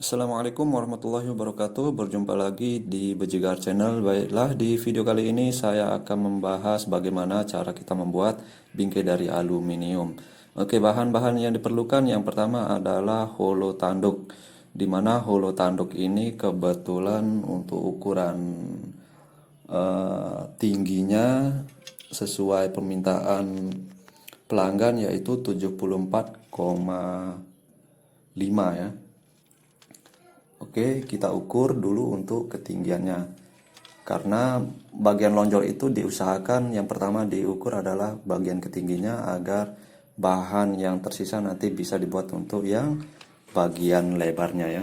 Assalamualaikum warahmatullahi wabarakatuh. Berjumpa lagi di Bejigar Channel. Baiklah, di video kali ini saya akan membahas bagaimana cara kita membuat bingkai dari aluminium. Oke, bahan-bahan yang diperlukan yang pertama adalah holo tanduk. Di mana holo tanduk ini kebetulan untuk ukuran tingginya sesuai permintaan pelanggan, yaitu 74,5 ya. Oke, kita ukur dulu untuk ketinggiannya. Karena bagian lonjor itu diusahakan yang pertama diukur adalah bagian ketingginya agar bahan yang tersisa nanti bisa dibuat untuk yang bagian lebarnya ya.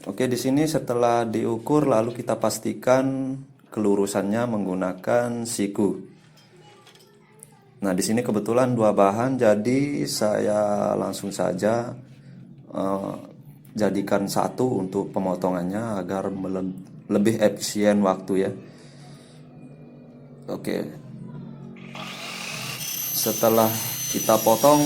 Oke, di sini setelah diukur lalu kita pastikan kelurusannya menggunakan siku. Nah, di sini kebetulan dua bahan, jadi saya langsung saja jadikan satu untuk pemotongannya agar lebih efisien waktu ya. Oke, setelah kita potong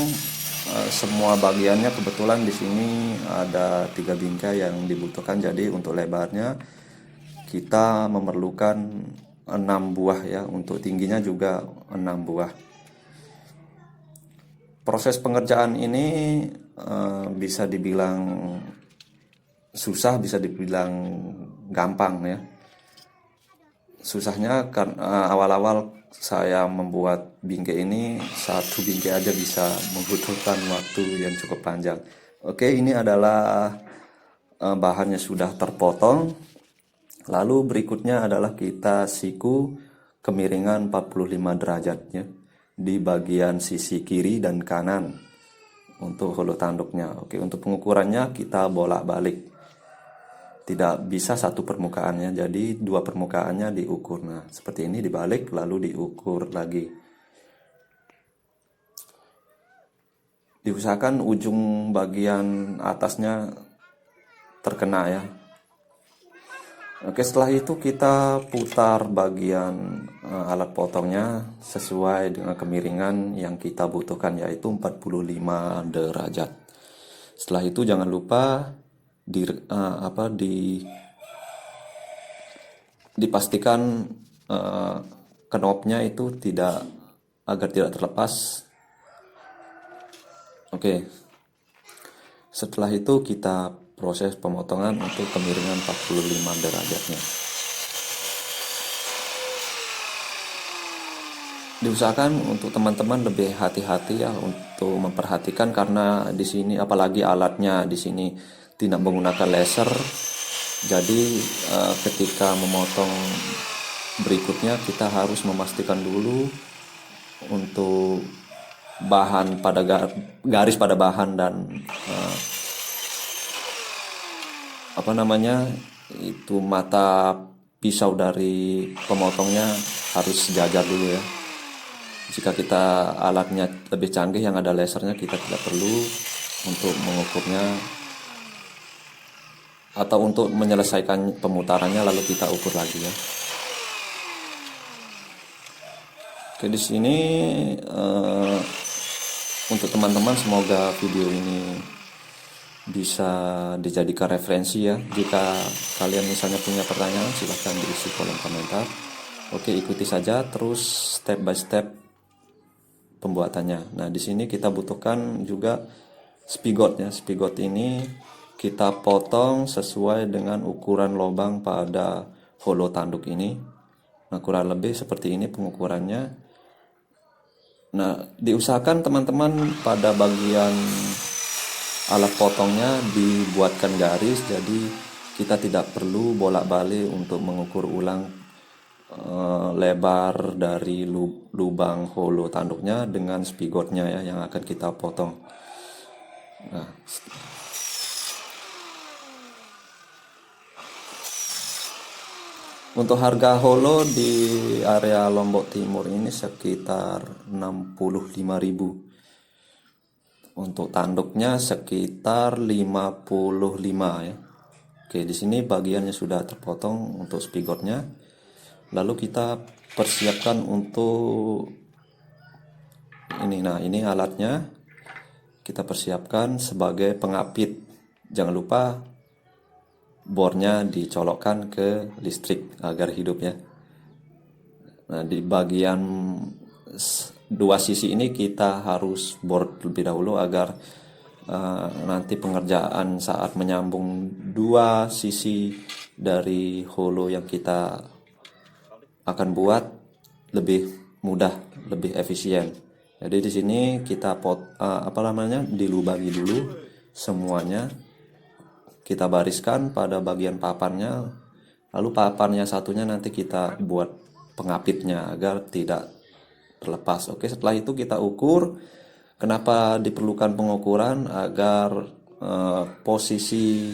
semua bagiannya, kebetulan di sini ada 3 bingkai yang dibutuhkan, jadi untuk lebarnya kita memerlukan 6 buah ya, untuk tingginya juga 6 buah. Proses pengerjaan ini bisa dibilang susah, bisa dibilang gampang ya. Susahnya karena awal-awal saya membuat bingkai ini, satu bingkai aja bisa membutuhkan waktu yang cukup panjang. Oke, ini adalah bahannya sudah terpotong. Lalu berikutnya adalah kita siku kemiringan 45 derajatnya di bagian sisi kiri dan kanan untuk holo tanduknya. Oke, untuk pengukurannya kita bolak-balik. Tidak bisa satu permukaannya, jadi dua permukaannya diukur. Nah, seperti ini dibalik lalu diukur lagi. Diusahakan ujung bagian atasnya terkena ya. Oke, setelah itu kita putar bagian alat potongnya sesuai dengan kemiringan yang kita butuhkan, yaitu 45 derajat. Setelah itu jangan lupa dipastikan knopnya itu agar tidak terlepas. Oke, setelah itu kita proses pemotongan untuk kemiringan 45 derajatnya. Diusahakan untuk teman-teman lebih hati-hati ya untuk memperhatikan, karena di sini apalagi alatnya di sini tidak menggunakan laser. Jadi ketika memotong berikutnya kita harus memastikan dulu untuk bahan pada garis pada bahan dan itu mata pisau dari pemotongnya harus sejajar dulu ya. Jika kita alatnya lebih canggih yang ada lasernya, kita tidak perlu untuk mengukurnya atau untuk menyelesaikan pemutarannya lalu kita ukur lagi ya. Oke, di sini untuk teman-teman, semoga video ini bisa dijadikan referensi ya. Jika kalian misalnya punya pertanyaan, silahkan diisi kolom komentar. Oke, ikuti saja terus step by step pembuatannya. Nah, di sini kita butuhkan juga spigot ya. Spigot ini kita potong sesuai dengan ukuran lubang pada holo tanduk ini. Nah, kurang lebih seperti ini pengukurannya. Nah, diusahakan teman-teman pada bagian alat potongnya dibuatkan garis, jadi kita tidak perlu bolak-balik untuk mengukur ulang lebar dari lubang holo tanduknya dengan spigotnya ya yang akan kita potong. Nah, untuk harga holo di area Lombok Timur ini sekitar 65.000. Untuk tanduknya sekitar 55 ya. Oke, di sini bagiannya sudah terpotong untuk spigotnya. Lalu kita persiapkan untuk ini. Nah, ini alatnya. Kita persiapkan sebagai pengapit. Jangan lupa bornya dicolokkan ke listrik agar hidupnya. Nah, di bagian dua sisi ini kita harus bor lebih dahulu agar nanti pengerjaan saat menyambung dua sisi dari holo yang kita akan buat lebih mudah, lebih efisien. Jadi di sini kita dilubangi dulu semuanya. Kita bariskan pada bagian papannya, lalu papan yang satunya nanti kita buat pengapitnya agar tidak terlepas. Oke, setelah itu kita ukur. Kenapa diperlukan pengukuran? Agar posisi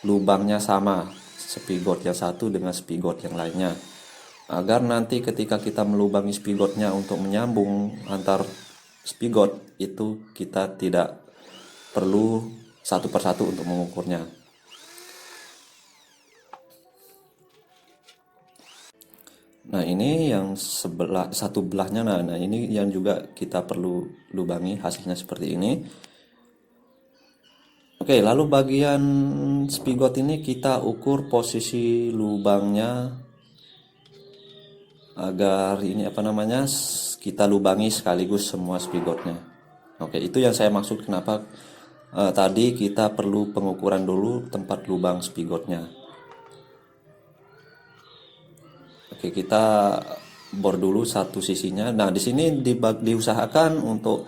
lubangnya sama, spigot yang satu dengan spigot yang lainnya, agar nanti ketika kita melubangi spigotnya untuk menyambung antar spigot itu kita tidak perlu satu persatu untuk mengukurnya. Nah, ini yang satu belahnya. Nah, ini yang juga kita perlu lubangi, hasilnya seperti ini. Oke, lalu bagian spigot ini kita ukur posisi lubangnya agar kita lubangi sekaligus semua spigotnya. Oke, itu yang saya maksud kenapa tadi kita perlu pengukuran dulu tempat lubang spigotnya. Oke, kita bor dulu satu sisinya. Nah, di sini diusahakan untuk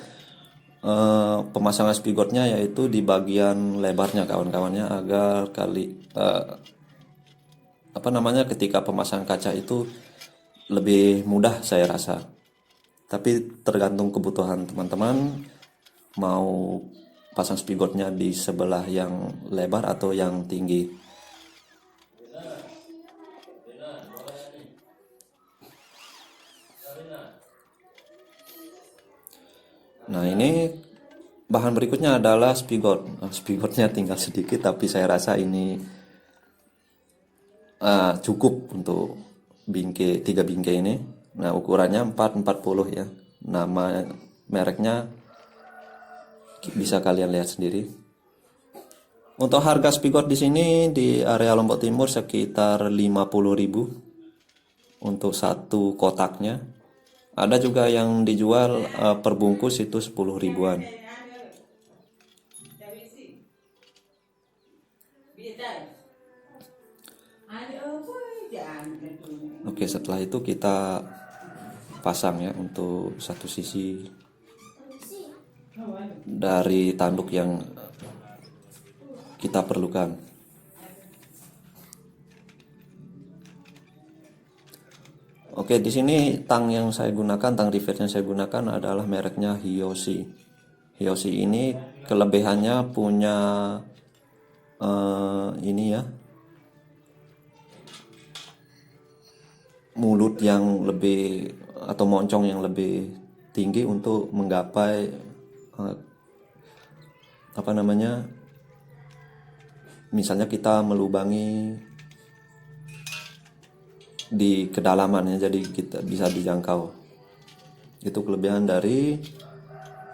pemasangan spigotnya yaitu di bagian lebarnya kawan-kawannya, agar ketika pemasangan kaca itu lebih mudah saya rasa. Tapi tergantung kebutuhan teman-teman, mau pasang spigotnya di sebelah yang lebar atau yang tinggi. Nah, ini bahan berikutnya adalah spigot. Spigotnya tinggal sedikit, tapi saya rasa ini cukup untuk tiga bingkai ini. Nah, ukurannya 440 ya. Nama mereknya bisa kalian lihat sendiri. Untuk harga spigot di sini di area Lombok Timur sekitar 50.000 untuk satu kotaknya. Ada juga yang dijual per bungkus itu 10 ribuan. Oke, setelah itu kita pasang ya untuk satu sisi dari tanduk yang kita perlukan. Oke, di sini tang yang saya gunakan, tang rivet yang saya gunakan adalah mereknya Hyoshi. Hyoshi ini kelebihannya punya mulut yang lebih atau moncong yang lebih tinggi untuk menggapai misalnya kita melubangi di kedalamannya, jadi kita bisa dijangkau. Itu kelebihan dari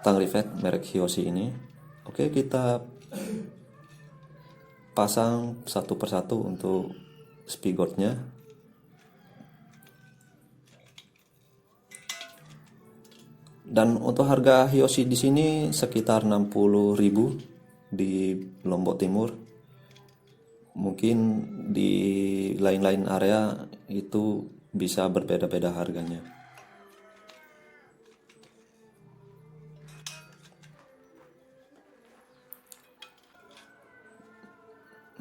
tang rivet merek Hyoshi ini. Oke, kita pasang satu persatu untuk spigotnya. Dan untuk harga Hyoshi di sini sekitar 60.000 di Lombok Timur. Mungkin di lain-lain area itu bisa berbeda-beda harganya.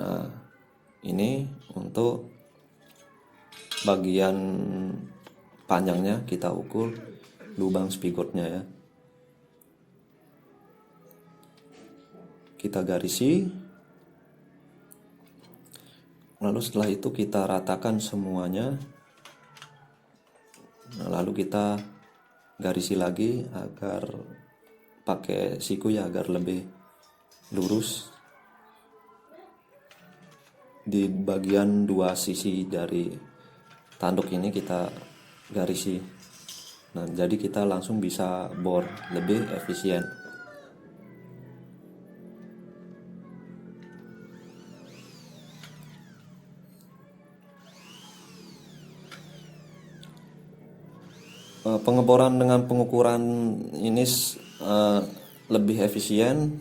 Nah, ini untuk bagian panjangnya kita ukur lubang spigotnya ya. Kita garisi. Lalu setelah itu kita ratakan semuanya. Nah, lalu kita garisi lagi agar pakai siku ya, agar lebih lurus di bagian dua sisi dari tanduk ini kita garisi. Nah, jadi kita langsung bisa bor lebih efisien. Pengeboran dengan pengukuran ini lebih efisien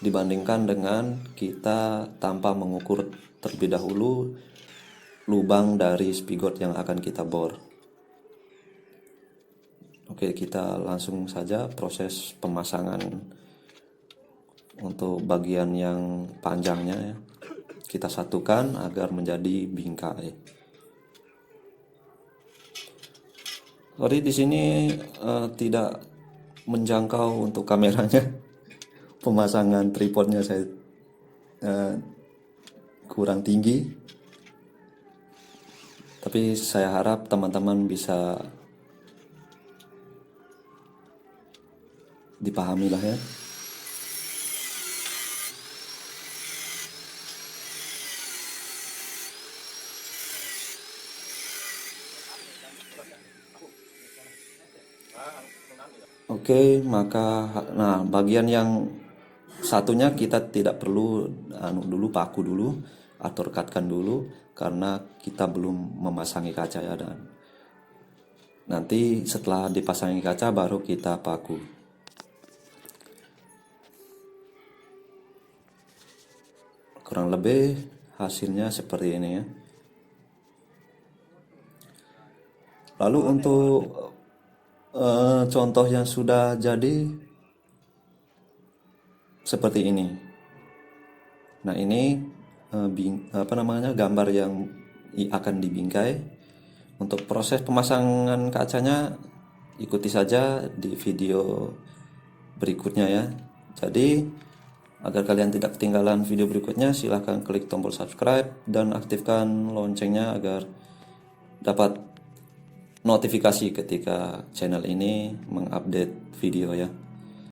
dibandingkan dengan kita tanpa mengukur terlebih dahulu lubang dari spigot yang akan kita bor. Oke, kita langsung saja proses pemasangan untuk bagian yang panjangnya ya. Kita satukan agar menjadi bingkai. Sorry di sini tidak menjangkau untuk kameranya. Pemasangan tripodnya saya kurang tinggi. Tapi saya harap teman-teman bisa dipahami lah ya. Oke, maka bagian yang satunya kita tidak perlu paku dulu atau rekatkan dulu karena kita belum memasangi kaca ya, dan nanti setelah dipasangi kaca baru kita paku. Kurang lebih hasilnya seperti ini ya. Lalu untuk contoh yang sudah jadi seperti ini. Nah, ini gambar yang akan dibingkai. Untuk proses pemasangan kacanya ikuti saja di video berikutnya ya. Jadi agar kalian tidak ketinggalan video berikutnya, silahkan klik tombol subscribe dan aktifkan loncengnya agar dapat notifikasi ketika channel ini mengupdate video ya.